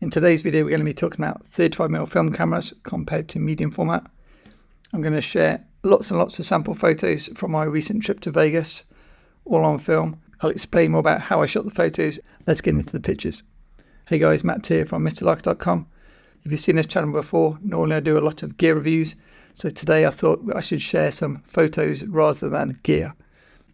In today's video, we're going to be talking about 35mm film cameras compared to medium format. I'm going to share lots and lots of sample photos from my recent trip to Vegas, all on film. I'll explain more about how I shot the photos. Let's get into the pictures. Hey guys, Matt here from MrLeica.com. If you've seen this channel before, normally I do a lot of gear reviews. So today I thought I should share some photos rather than gear.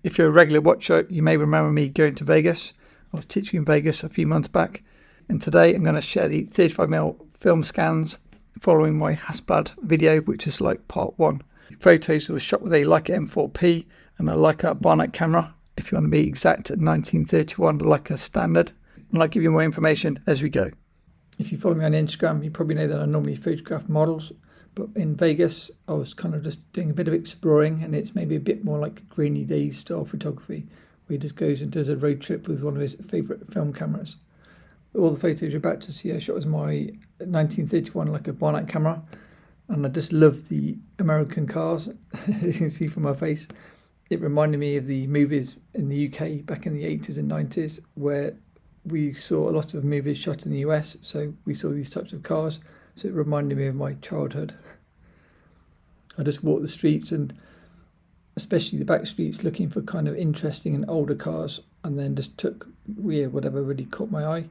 If you're a regular watcher, you may remember me going to Vegas. I was teaching in Vegas a few months back. And today I'm going to share the 35mm film scans following my Hasselblad video, which is like part one. Photos were shot with a Leica M4-P and a Leica Barnett camera. If you want to be exact, at 1931 Leica standard. And I'll give you more information as we go. If you follow me on Instagram, you probably know that I normally photograph models. But in Vegas, I was kind of just doing a bit of exploring, and it's maybe a bit more like Rainy Days style photography, where he just goes and does a road trip with one of his favourite film cameras. All the photos you're about to see I shot with my 1931 Leica Barnett camera, and I just love the American cars. As you can see from my face, it reminded me of the movies in the UK back in the 80s and 90s, where we saw a lot of movies shot in the US, so we saw these types of cars, so it reminded me of my childhood. I just walked the streets, and especially the back streets, looking for kind of interesting and older cars, and then just took whatever really caught my eye.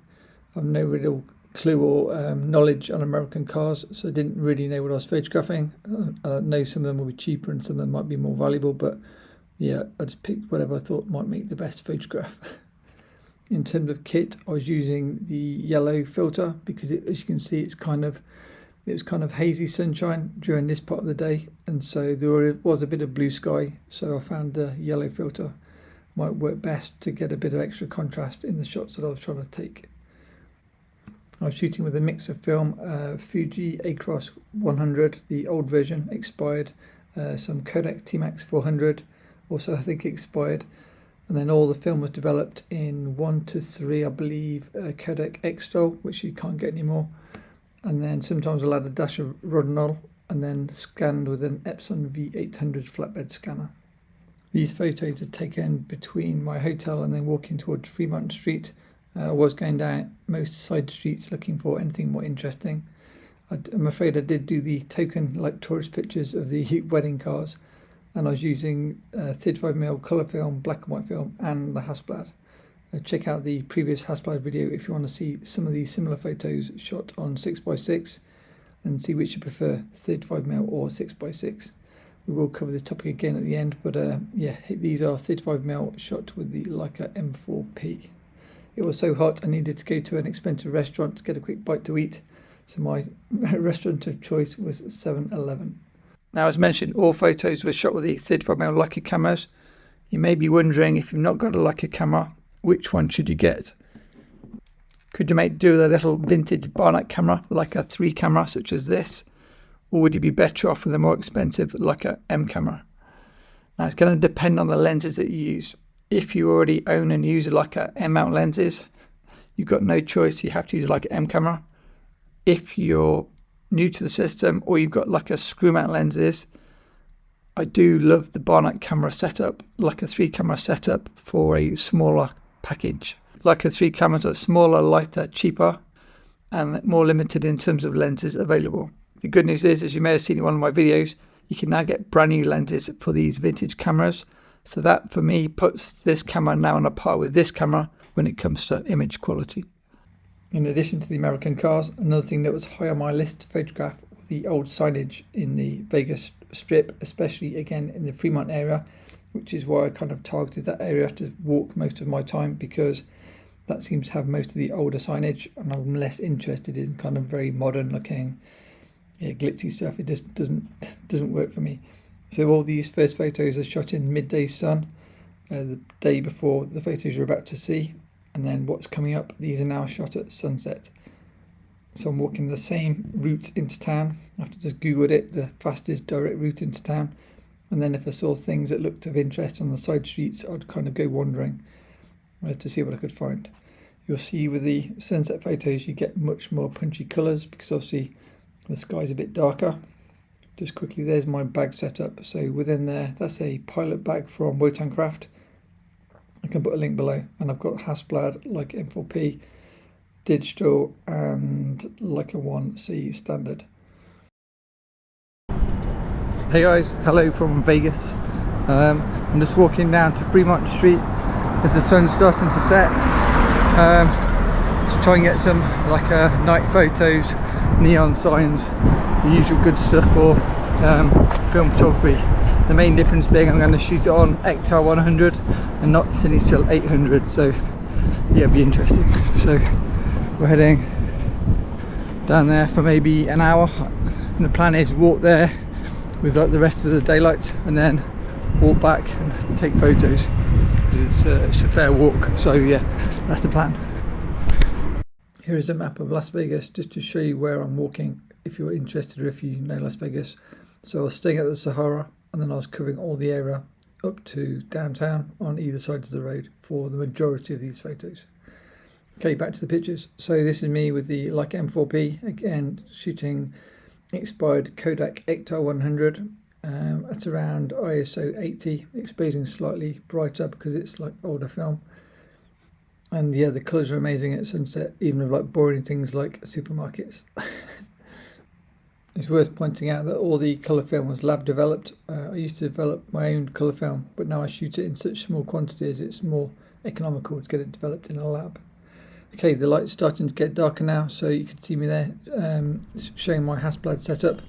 I've no real clue or knowledge on American cars, so I didn't really know what I was photographing. I know some of them will be cheaper and some of them might be more valuable, but yeah, I just picked whatever I thought might make the best photograph. In terms of kit, I was using the yellow filter because as you can see, it was kind of hazy sunshine during this part of the day, and so there was a bit of blue sky, so I found the yellow filter might work best to get a bit of extra contrast in the shots that I was trying to take. I was shooting with a mix of film, Fuji Acros 100, the old version, expired, some Kodak T-Max 400, also I think expired, and then all the film was developed in 1:3, I believe, Kodak Ektar, which you can't get anymore, and then sometimes I'll add a dash of Rodinal, and then scanned with an Epson V800 flatbed scanner. These photos are taken between my hotel and then walking towards Fremont Street. I was going down most side streets looking for anything more interesting. I'm afraid I did do the token like tourist pictures of the wedding cars, and I was using 35mm colour film, black and white film, and the Hasselblad. Check out the previous Hasselblad video if you want to see some of these similar photos shot on 6x6 and see which you prefer, 35mm or 6x6. We will cover this topic again at the end, but yeah, these are 35mm shot with the Leica M4-P. It was so hot I needed to go to an expensive restaurant to get a quick bite to eat, so my restaurant of choice was 7-Eleven. Now, as mentioned, all photos were shot with the 35mm Leica cameras. You may be wondering, if you've not got a Leica camera, which one should you get? Could you do with a little vintage Barnett camera, like a 3 camera such as this, or would you be better off with a more expensive Leica M camera? Now, it's going to depend on the lenses that you use. If you already own and use Leica M mount lenses, you've got no choice, you have to use Leica M camera. If you're new to the system or you've got Leica screw mount lenses, I do love the Barnett camera setup, Leica 3 camera setup for a smaller package. Leica 3 cameras are smaller, lighter, cheaper, and more limited in terms of lenses available. The good news is, as you may have seen in one of my videos, you can now get brand new lenses for these vintage cameras. So that, for me, puts this camera now on a par with this camera when it comes to image quality. In addition to the American cars, another thing that was high on my list to photograph was the old signage in the Vegas Strip, especially again in the Fremont area, which is why I kind of targeted that area to walk most of my time, because that seems to have most of the older signage, and I'm less interested in kind of very modern looking, glitzy stuff. It just doesn't work for me. So all these first photos are shot in midday sun, the day before the photos you're about to see, and then what's coming up, these are now shot at sunset. So I'm walking the same route into town. I've just googled it, the fastest direct route into town, and then if I saw things that looked of interest on the side streets, I'd kind of go wandering to see what I could find. You'll see with the sunset photos you get much more punchy colours because obviously the sky's a bit darker. Just quickly, there's my bag setup. So within there, that's a pilot bag from Wotan Craft. I can put a link below, and I've got Hasselblad like M4-P digital and Leica 1C standard. Hey guys, hello from Vegas. I'm just walking down to Fremont Street as the sun's starting to set, to try and get some night photos, neon signs, the usual good stuff for film photography. The main difference being I'm going to shoot it on Ektar 100 and not CineStill 800, so yeah, it'll be interesting. So we're heading down there for maybe an hour, and the plan is walk there with the rest of the daylight and then walk back and take photos. It's a fair walk, so yeah, that's the plan. Here is a map of Las Vegas just to show you where I'm walking if you're interested or if you know Las Vegas. So I was staying at the Sahara, and then I was covering all the area up to downtown on either side of the road for the majority of these photos. Okay, back to the pictures. So this is me with the Leica M4-P, again shooting expired Kodak Ektar 100 at around ISO 80, exposing slightly brighter because it's like older film. And yeah, the colours are amazing at sunset, even of like boring things like supermarkets. It's worth pointing out that all the colour film was lab developed. I used to develop my own colour film, but now I shoot it in such small quantities it's more economical to get it developed in a lab. Okay, the light's starting to get darker now, so you can see me there showing my Hasselblad setup.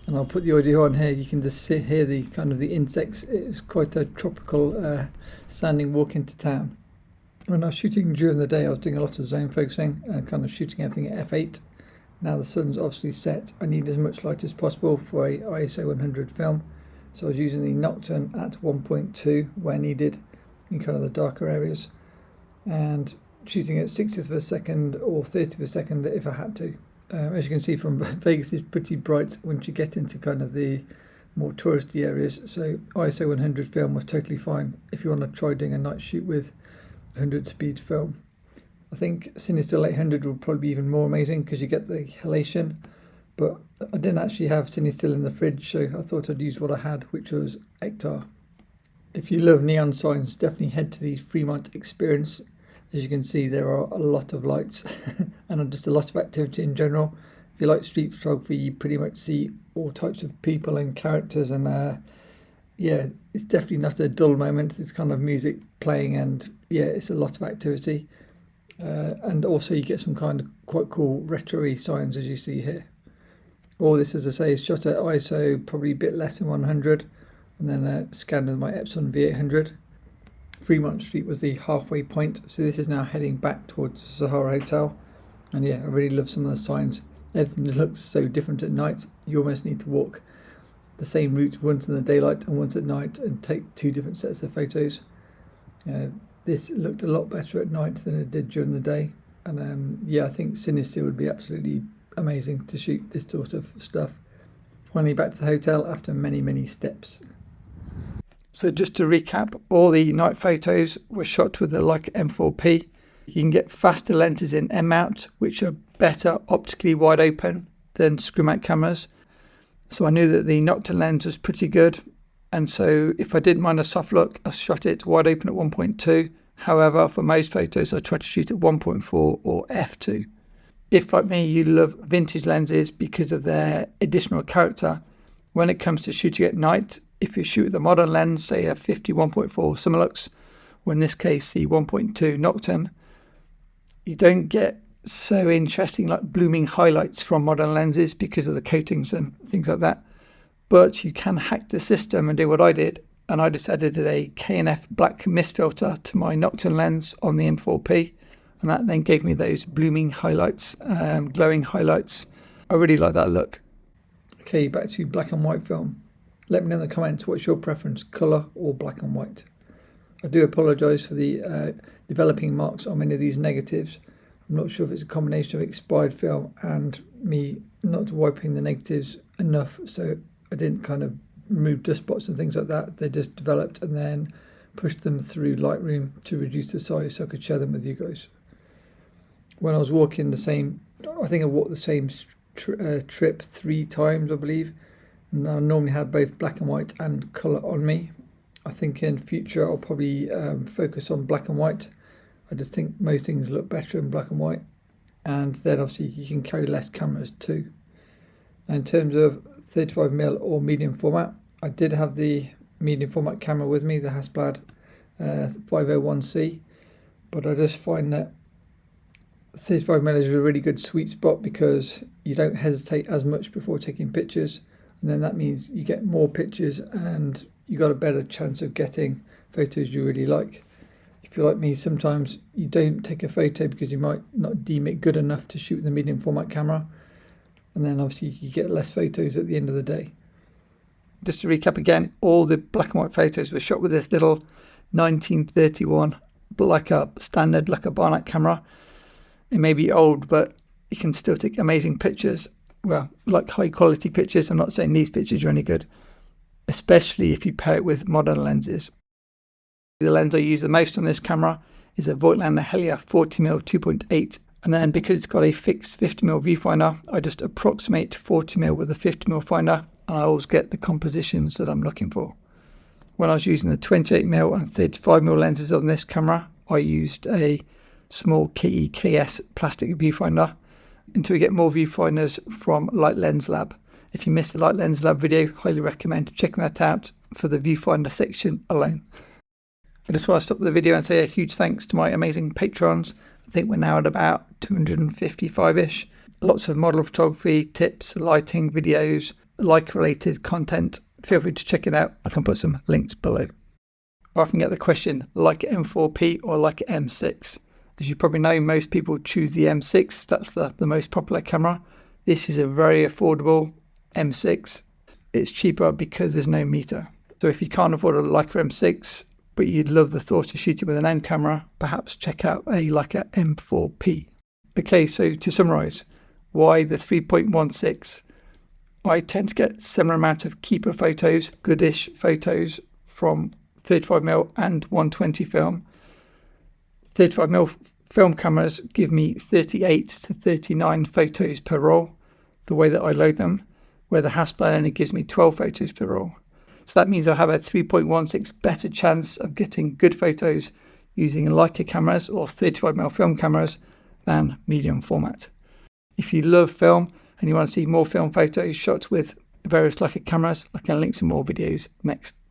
And I'll put the audio on here. You can just hear the the insects. It's quite a tropical sounding walk into town. When I was shooting during the day, I was doing a lot of zone focusing and kind of shooting everything at f8. Now the sun's obviously set. I need as much light as possible for a ISO 100 film, so I was using the Nocturne at 1.2 where needed in kind of the darker areas, and shooting at 60th of a second or 30th of a second if I had to. As you can see from Vegas, is pretty bright once you get into kind of the more touristy areas, so ISO 100 film was totally fine if you want to try doing a night shoot with 100 speed film. I think CineStill 800 will probably be even more amazing because you get the halation, but I didn't actually have CineStill in the fridge, so I thought I'd use what I had, which was Ektar. If you love neon signs, definitely head to the Fremont Experience. As you can see, there are a lot of lights and just a lot of activity in general. If you like street photography, you pretty much see all types of people and characters, and yeah, it's definitely not a dull moment. There's kind of music playing, and yeah, it's a lot of activity. And also you get some kind of quite cool retro-y signs as you see here. All this, as I say, is shot at ISO probably a bit less than 100, and then scanned with my Epson V800. Fremont Street was the halfway point, so this is now heading back towards the Sahara Hotel. And yeah, I really love some of the signs. Everything looks so different at night. You almost need to walk the same route once in the daylight and once at night and take two different sets of photos. This looked a lot better at night than it did during the day, and yeah, I think CineStill would be absolutely amazing to shoot this sort of stuff. Finally back to the hotel after many steps. So just to recap, all the night photos were shot with the Leica M4-P. You can get faster lenses in M-mount, which are better optically wide open than screw mount cameras. So I knew that the Nocturne lens was pretty good, and so if I did mind a soft look, I shot it wide open at 1.2. However, for most photos, I try to shoot at 1.4 or f2. If, like me, you love vintage lenses because of their additional character, when it comes to shooting at night, if you shoot with a modern lens, say a 50-1.4 Summilux, or in this case the 1.2 Nocturne, you don't get so interesting like blooming highlights from modern lenses because of the coatings and things like that. But you can hack the system and do what I did, and I just added a K&F black mist filter to my Nocturne lens on the M4-P, and that then gave me those blooming highlights, glowing highlights. I really like that look. Okay, back to black and white film. Let me know in the comments what's your preference, colour or black and white. I do apologise for the developing marks on many of these negatives. I'm not sure if it's a combination of expired film and me not wiping the negatives enough, so I didn't kind of remove dust spots and things like that. They just developed and then pushed them through Lightroom to reduce the size so I could share them with you guys. When I was walking I think I walked the same trip 3 times, I believe, and I normally had both black and white and colour on me. I think in future I'll probably focus on black and white. I just think most things look better in black and white. and then obviously you can carry less cameras too. Now, in terms of 35mm or medium format, I did have the medium format camera with me, the Hasselblad 501C, but I just find that 35mm is a really good sweet spot because you don't hesitate as much before taking pictures, and then that means you get more pictures and you got a better chance of getting photos you really like. If you're like me, sometimes you don't take a photo because you might not deem it good enough to shoot with a medium format camera, and then obviously you get less photos at the end of the day. Just to recap again, all the black and white photos were shot with this little 1931 Leica standard Leica Barnett camera. It may be old, but it can still take amazing pictures. Well, like high quality pictures. I'm not saying these pictures are any good, especially if you pair it with modern lenses. The lens I use the most on this camera is a Voigtlander Helios 40mm 2.8, and then because it's got a fixed 50mm viewfinder, I just approximate 40mm with a 50mm finder, and I always get the compositions that I'm looking for. When I was using the 28mm and 35mm lenses on this camera, I used a small KEKS plastic viewfinder until we get more viewfinders from Light Lens Lab. If you missed the Light Lens Lab video, highly recommend checking that out for the viewfinder section alone. I just want to stop the video and say a huge thanks to my amazing patrons. I think we're now at about 255-ish. Lots of model photography, tips, lighting, videos, like-related content. Feel free to check it out. I can put some links below. I often get the question, Leica M4-P or Leica M6? As you probably know, most people choose the M6. That's the most popular camera. This is a very affordable M6. It's cheaper because there's no meter. So if you can't afford a Leica M6, but you'd love the thought of shooting with an M camera, perhaps check out a Leica M4-P. Okay, so to summarize, why the 3.16? I tend to get similar amount of keeper photos, goodish photos from 35mm and 120 film. 35mm film cameras give me 38 to 39 photos per roll, the way that I load them, where the Hasselblad only gives me 12 photos per roll. So that means I have a 3.16 better chance of getting good photos using Leica cameras or 35mm film cameras than medium format. If you love film and you want to see more film photos shot with various Leica cameras, I can link some more videos next.